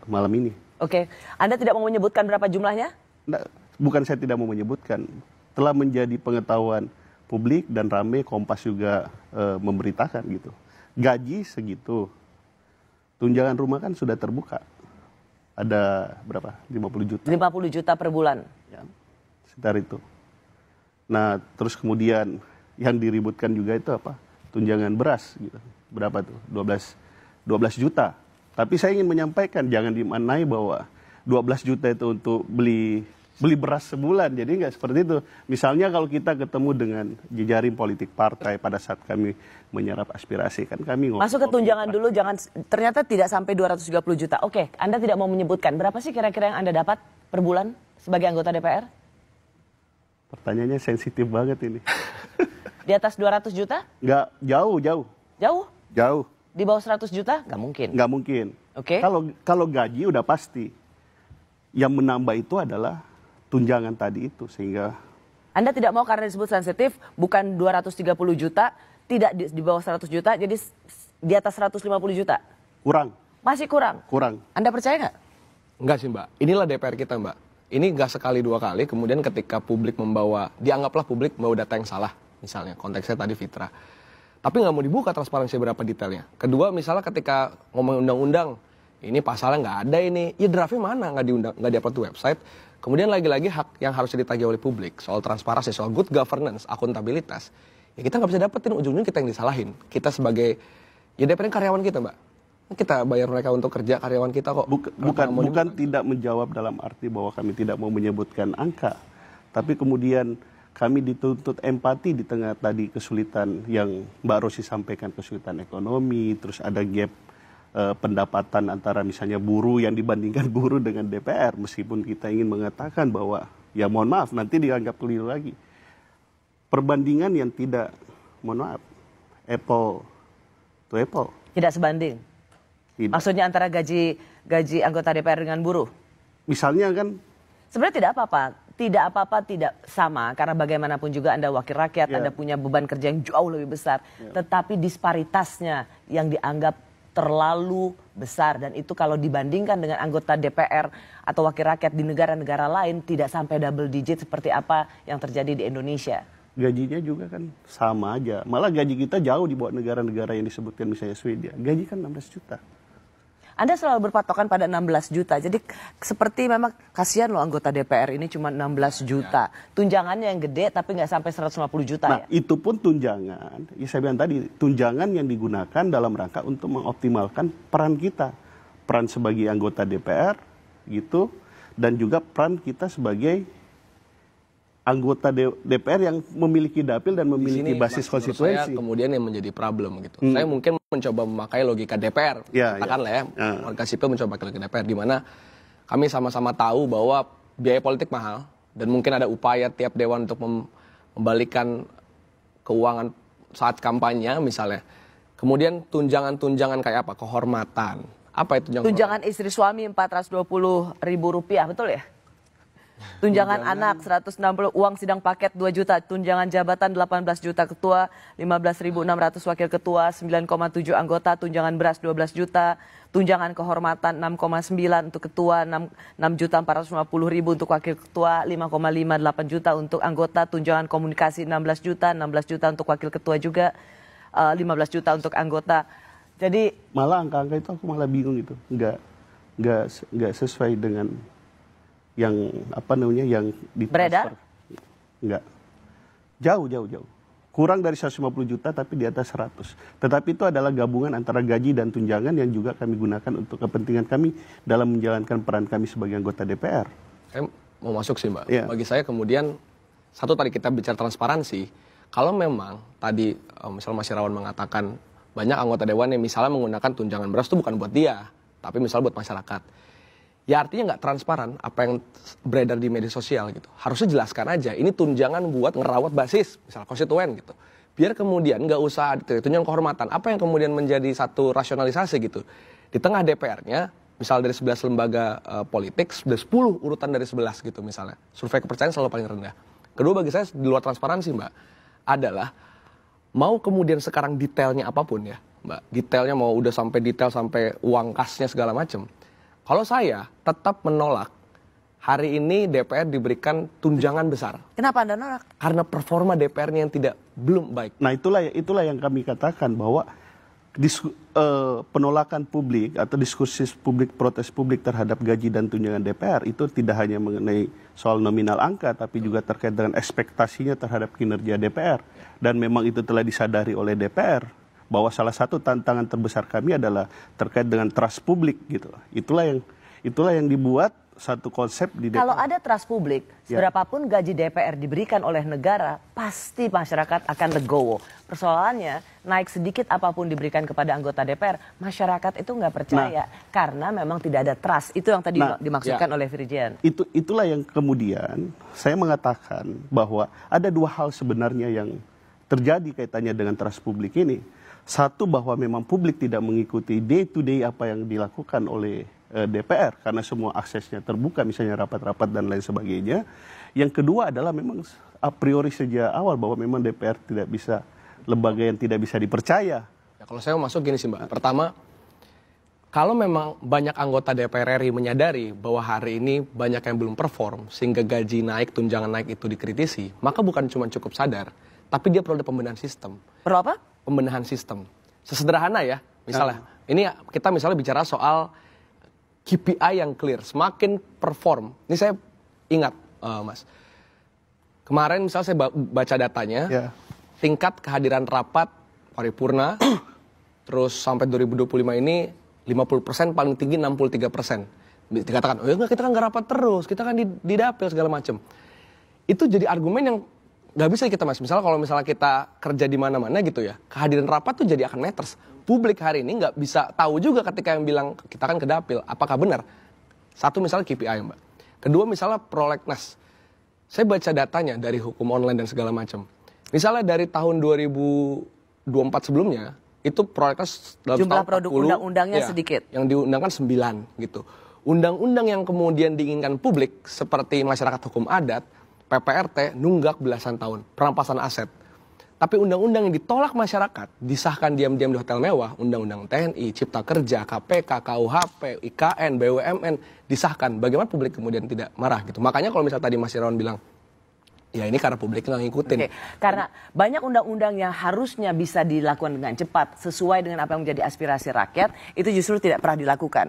malam ini. Oke, Anda tidak mau menyebutkan berapa jumlahnya? Nah, bukan saya tidak mau menyebutkan, telah menjadi pengetahuan publik dan rame, Kompas juga memberitakan gitu. Gaji segitu, tunjangan rumah kan sudah terbuka. Ada berapa? 50 juta. 50 juta per bulan. Ya, sekitar itu. Nah, terus kemudian yang diributkan juga itu apa? Tunjangan beras gitu. Berapa tuh? 12 juta. Tapi saya ingin menyampaikan, jangan dimaknai bahwa 12 juta itu untuk beli beras sebulan. Jadi nggak seperti itu. Misalnya kalau kita ketemu dengan jejaring politik partai pada saat kami menyerap aspirasi, kan kami masuk ke tunjangan dulu, jangan, ternyata tidak sampai 230 juta. Oke, Anda tidak mau menyebutkan berapa sih kira-kira yang Anda dapat per bulan sebagai anggota DPR? Pertanyaannya sensitif banget ini. Di atas 200 juta? Nggak, jauh. Jauh? Jauh. Di bawah 100 juta? Nggak mungkin. Nggak mungkin. Oke. Kalau gaji udah pasti. Yang menambah itu adalah tunjangan tadi itu, sehingga Anda tidak mau karena disebut sensitif, bukan 230 juta, tidak di bawah 100 juta, jadi di atas 150 juta? kurang. Masih kurang? Kurang. Anda percaya nggak? Enggak sih Mbak, inilah DPR kita Mbak. Ini nggak sekali dua kali, kemudian ketika publik dianggaplah publik membawa data yang salah, misalnya konteksnya tadi Fitra. Tapi nggak mau dibuka transparansi berapa detailnya. Kedua, misalnya ketika ngomong undang-undang, ini pasalnya nggak ada ini, ya draftnya mana, nggak di-upload di website. Kemudian lagi-lagi hak yang harusnya ditagih oleh publik, soal transparansi, soal good governance, akuntabilitas, ya kita nggak bisa dapetin, ujung-ujungnya kita yang disalahin. Kita sebagai, ya DPR karyawan kita Mbak. Kita bayar mereka untuk kerja, karyawan kita kok. Bukan tidak menjawab dalam arti bahwa kami tidak mau menyebutkan angka. Tapi kemudian kami dituntut empati di tengah tadi kesulitan yang Mbak Rosi sampaikan, kesulitan ekonomi, terus ada gap pendapatan antara misalnya buruh yang dibandingkan buruh dengan DPR, meskipun kita ingin mengatakan bahwa ya mohon maaf nanti dianggap keliru lagi. Perbandingan yang tidak, mohon maaf, apple to apple. Tidak sebanding? Tidak. Maksudnya antara gaji anggota DPR dengan buruh? Misalnya kan. Sebenarnya tidak apa-apa, tidak sama, karena bagaimanapun juga Anda wakil rakyat, Anda punya beban kerja yang jauh lebih besar, tetapi disparitasnya yang dianggap terlalu besar, dan itu kalau dibandingkan dengan anggota DPR atau wakil rakyat di negara-negara lain tidak sampai double digit seperti apa yang terjadi di Indonesia. Gajinya juga kan sama aja, malah gaji kita jauh di bawah negara-negara yang disebutkan misalnya Swedia, gaji kan 16 juta. Anda selalu berpatokan pada 16 juta, jadi seperti memang kasihan loh anggota DPR ini cuma 16 juta. Tunjangannya yang gede tapi nggak sampai 150 juta nah, ya? itu pun tunjangan, ya saya bilang tadi, tunjangan yang digunakan dalam rangka untuk mengoptimalkan peran kita. Peran sebagai anggota DPR gitu, dan juga peran kita sebagai anggota DPR yang memiliki dapil dan memiliki basis konstituensi. Saya kemudian yang menjadi problem gitu. Saya mungkin mencoba memakai logika DPR, katakanlah ya, warga sipil mencoba pakai logika DPR, di mana kami sama-sama tahu bahwa biaya politik mahal dan mungkin ada upaya tiap dewan untuk membalikan keuangan saat kampanye misalnya. Kemudian tunjangan-tunjangan kayak apa? Kehormatan. Apa itu tunjangan istri suami Rp420.000, betul ya? Tunjangan anak 160, uang sidang paket 2 juta, tunjangan jabatan 18 juta ketua, 15.600 wakil ketua, 9,7 anggota, tunjangan beras 12 juta, tunjangan kehormatan 6,9 untuk ketua, 6.450.000 untuk wakil ketua, 5,58 juta untuk anggota, tunjangan komunikasi 16 juta untuk wakil ketua juga, 15 juta untuk anggota. Jadi malah angka-angka itu aku malah bingung gitu, nggak sesuai dengan yang yang ditransfer. Enggak. Jauh. Kurang dari 150 juta tapi di atas 100. Tetapi itu adalah gabungan antara gaji dan tunjangan yang juga kami gunakan untuk kepentingan kami dalam menjalankan peran kami sebagai anggota DPR. Saya mau masuk sih Mbak. Ya. Bagi saya kemudian, satu tadi kita bicara transparansi, kalau memang tadi misalnya Mas Irawan mengatakan banyak anggota dewan yang misalnya menggunakan tunjangan beras itu bukan buat dia, tapi misalnya buat masyarakat. Ya artinya nggak transparan apa yang beredar di media sosial gitu. Harusnya jelaskan aja, ini tunjangan buat ngerawat basis, misalnya konstituen gitu. Biar kemudian nggak usah tunjangan kehormatan. Apa yang kemudian menjadi satu rasionalisasi gitu. Di tengah DPR-nya, misal dari 11 lembaga politik, sudah 10 urutan dari 11 gitu misalnya. Survei kepercayaan selalu paling rendah. Kedua bagi saya di luar transparansi Mbak, adalah mau kemudian sekarang detailnya apapun ya Mbak. Detailnya mau udah sampai detail sampai uang kasnya segala macam. Kalau saya tetap menolak hari ini DPR diberikan tunjangan besar. Kenapa Anda nolak? Karena performa DPR-nya yang belum baik. Nah itulah yang kami katakan bahwa penolakan publik atau diskursus publik, protes publik terhadap gaji dan tunjangan DPR itu tidak hanya mengenai soal nominal angka, tapi juga terkait dengan ekspektasinya terhadap kinerja DPR. Dan memang itu telah disadari oleh DPR bahwa salah satu tantangan terbesar kami adalah terkait dengan trust publik gitu. Itulah yang dibuat satu konsep di DPR. Kalau ada trust publik, seberapapun gaji DPR diberikan oleh negara, pasti masyarakat akan legowo. Persoalannya, naik sedikit apapun diberikan kepada anggota DPR, masyarakat itu nggak percaya. Karena memang tidak ada trust. Itu yang tadi dimaksudkan oleh Firjian. Itulah yang kemudian saya mengatakan bahwa ada dua hal sebenarnya yang terjadi kaitannya dengan trust publik ini. Satu, bahwa memang publik tidak mengikuti day to day apa yang dilakukan oleh DPR karena semua aksesnya terbuka, misalnya rapat-rapat dan lain sebagainya. Yang kedua adalah memang a priori sejak awal bahwa memang DPR tidak bisa, lembaga yang tidak bisa dipercaya. Ya, kalau saya mau masuk gini sih Mbak. Pertama, kalau memang banyak anggota DPR RI menyadari bahwa hari ini banyak yang belum perform sehingga gaji naik, tunjangan naik itu dikritisi, maka bukan cuma cukup sadar, tapi dia perlu ada pembenahan sistem. Perlu apa? Pembenahan sistem. Sesederhana ya, misalnya. Ini kita misalnya bicara soal KPI yang clear, semakin perform. Ini saya ingat, Mas. Kemarin misalnya saya baca datanya, tingkat kehadiran rapat paripurna, terus sampai 2025 ini 50%, paling tinggi 63%. Dikatakan, oh ya enggak, kita kan nggak rapat terus, kita kan di dapil segala macam. Itu jadi argumen yang nggak bisa kita, Mas. Misalnya kalau misalnya kita kerja di mana-mana gitu ya, kehadiran rapat tuh jadi akan matters. Publik hari ini nggak bisa tahu juga ketika yang bilang kita kan ke dapil, apakah benar? Satu misalnya KPI, Mbak. Kedua misalnya prolegnas. Saya baca datanya dari hukum online dan segala macam. Misalnya dari tahun 2024 sebelumnya, itu prolegnas dalam jumlah produk undang-undangnya sedikit. Yang diundangkan 9 gitu. Undang-undang yang kemudian diinginkan publik seperti masyarakat hukum adat, PPRT, nunggak belasan tahun, perampasan aset. Tapi undang-undang yang ditolak masyarakat, disahkan diam-diam di hotel mewah, undang-undang TNI, Cipta Kerja, KPK, KUHP, IKN, BUMN, disahkan. Bagaimana publik kemudian tidak marah gitu. Makanya kalau misalnya tadi Mas Irawan bilang, ya ini karena publik nggak ngikutin. Karena banyak undang-undang yang harusnya bisa dilakukan dengan cepat, sesuai dengan apa yang menjadi aspirasi rakyat, itu justru tidak pernah dilakukan.